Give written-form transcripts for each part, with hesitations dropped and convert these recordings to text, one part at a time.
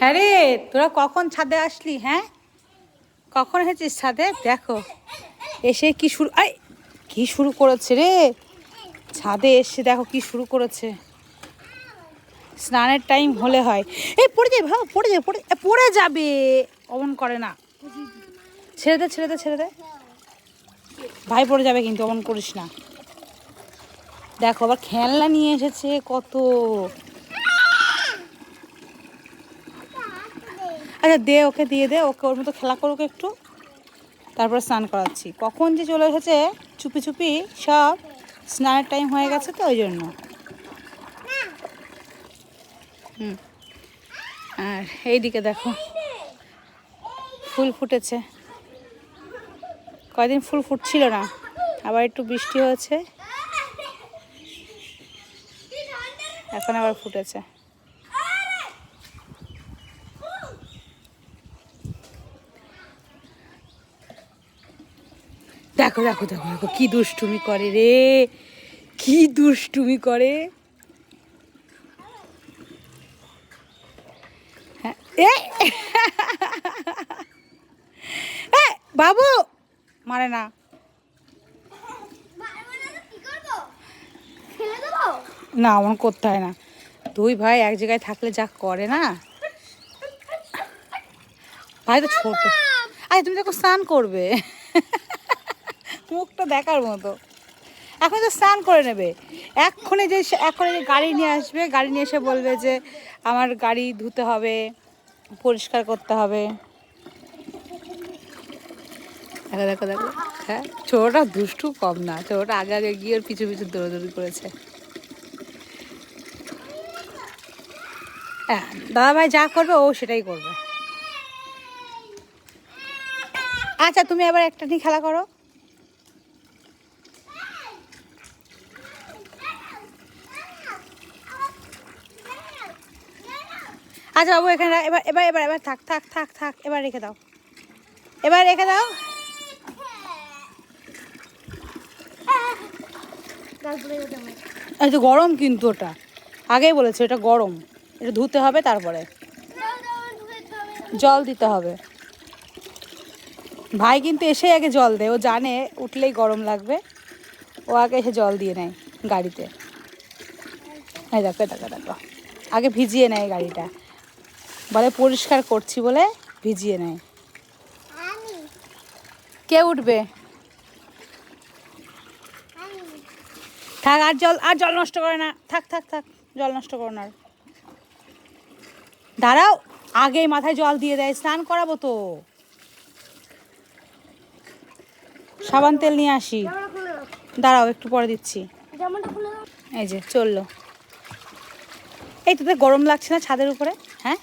হ্যাঁ রে, তোরা কখন ছাদে আসলি? হ্যাঁ, কখন এসেছিস ছাদে? দেখো এসে কি শুরু, কি শুরু করেছে রে। ছাদে এসে দেখো কি শুরু করেছে। স্নানের টাইম হলে হয়। এই পড়ে যাবে, ভাব পড়ে যাবে, পড়ে যাবে। অমন করে না, ছেড়ে দে ছেড়ে দে ছেড়ে দে, ভাই পড়ে যাবে কিন্তু, অমন করিস না। দেখো আবার খেলনা নিয়ে এসেছে কত। আচ্ছা দে, ওকে দিয়ে দে, ওকে ওর মতো খেলা করুক একটু, তারপর স্নান করাচ্ছি। কখন যে চলে এসেছে চুপি চুপি, সব স্নানের টাইম হয়ে গেছে তো ওই জন্য। আর এইদিকে দেখো ফুল ফুটেছে। কয়দিন ফুল ফুটছিল না, আবার একটু বৃষ্টি হয়েছে, এখন আবার ফুটেছে। দেখো দেখো দেখো দেখো কি দুষ্টুমি করে রে, কি দুষ্টুমি করে। হ্যাঁ এ বাবু মারে না। না এমন করতে হয় না, দুই ভাই এক জায়গায় থাকলে যা করে না। ভাই তো ছোট, আরে তুমি দেখো স্নান করবে, মুখটা দেখার মতো। এখন তো স্নান করে নেবে, এক্ষুনি যে গাড়ি নিয়ে আসবে, গাড়ি নিয়ে এসে বলবে যে আমার গাড়ি ধুতে হবে, পরিষ্কার করতে হবে। দেখো দেখো দেখো, হ্যাঁ ছোটোটা দুষ্টু কম না, ছোটোটা আগে আগে গিয়ে ওর পিছু পিছু দৌড়াদৌড়ি করেছে। হ্যাঁ দাদা ভাই যা করবে ও সেটাই করবে। আচ্ছা তুমি আবার একটা নিয়ে খেলা করো। আচ্ছা বাবু এখানে এবার এবার এবার এবার থাক থাক থাক থাক, এবার রেখে দাও, এবার রেখে দাও। এই তো গরম কিন্তু, ওটা আগেই বলেছে এটা গরম, এটা ধুতে হবে, তারপরে জল দিতে হবে। ভাই কিন্তু এসে আগে জল দেয়, ও জানে উঠলেই গরম লাগবে, ও আগে এসে জল দিয়ে নেয় গাড়িতে। এই দেখো দেখো দেখো, আগে ভিজিয়ে নেয় গাড়িটা, বলে পরিষ্কার করছি বলে ভিজিয়ে নেয়। কে উঠবে? থাক, আর জল নষ্ট করে না, থাক থাক থাক, জল নষ্ট করো না। দাঁড়াও, আগেই মাথায় জল দিয়ে দেয়, স্নান করাবো তো। সাবান তেল নিয়ে আসি, দাঁড়াও একটু পরে দিচ্ছি। এই যে চললো। এই তোদের গরম লাগছে না ছাদের উপরে? হ্যাঁ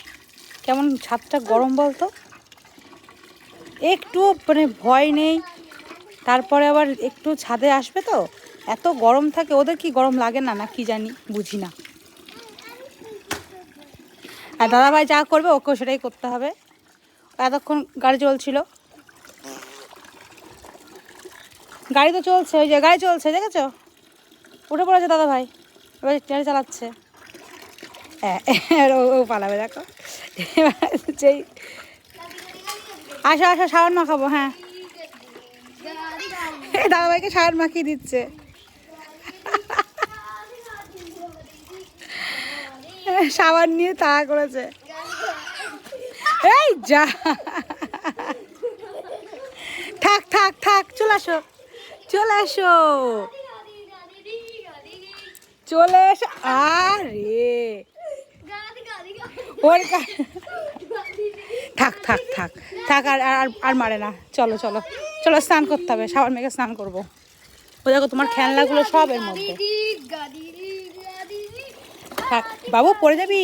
কেমন ছাদটা গরম বলতো, একটু মানে ভয় নেই। তারপরে আবার একটু ছাদে আসবে তো এত গরম থাকে, ওদের কি গরম লাগে না, না কি জানি, বুঝি না। আর দাদাভাই যা করবে ওকেও সেটাই করতে হবে। এতক্ষণ গাড়ি চলছিল, গাড়ি তো চলছে, ওই যে গাড়ি চলছে দেখেছো, উঠে পড়েছে দাদাভাই, এবার গাড়ি চালাচ্ছে। হ্যাঁ ও পালাবে দেখো, যেই আসো আসো সাবান মাখাবো। হ্যাঁ দাদাভাইকে সাবান মাখিয়ে দিচ্ছে। সাবান নিয়ে তা করেছে, এই যা, থাক থাক থাক, চলে আসো চলে আসো চলে এসো। আরে ওর থাক থাক থাক থাক, আর আর আর মারে না। চলো চলো চলো, স্নান করতে হবে, সাবান মেখে স্নান করবো। ও দেখো তোমার খেলনাগুলো সব এর মধ্যে। থাক বাবু পড়ে যাবি।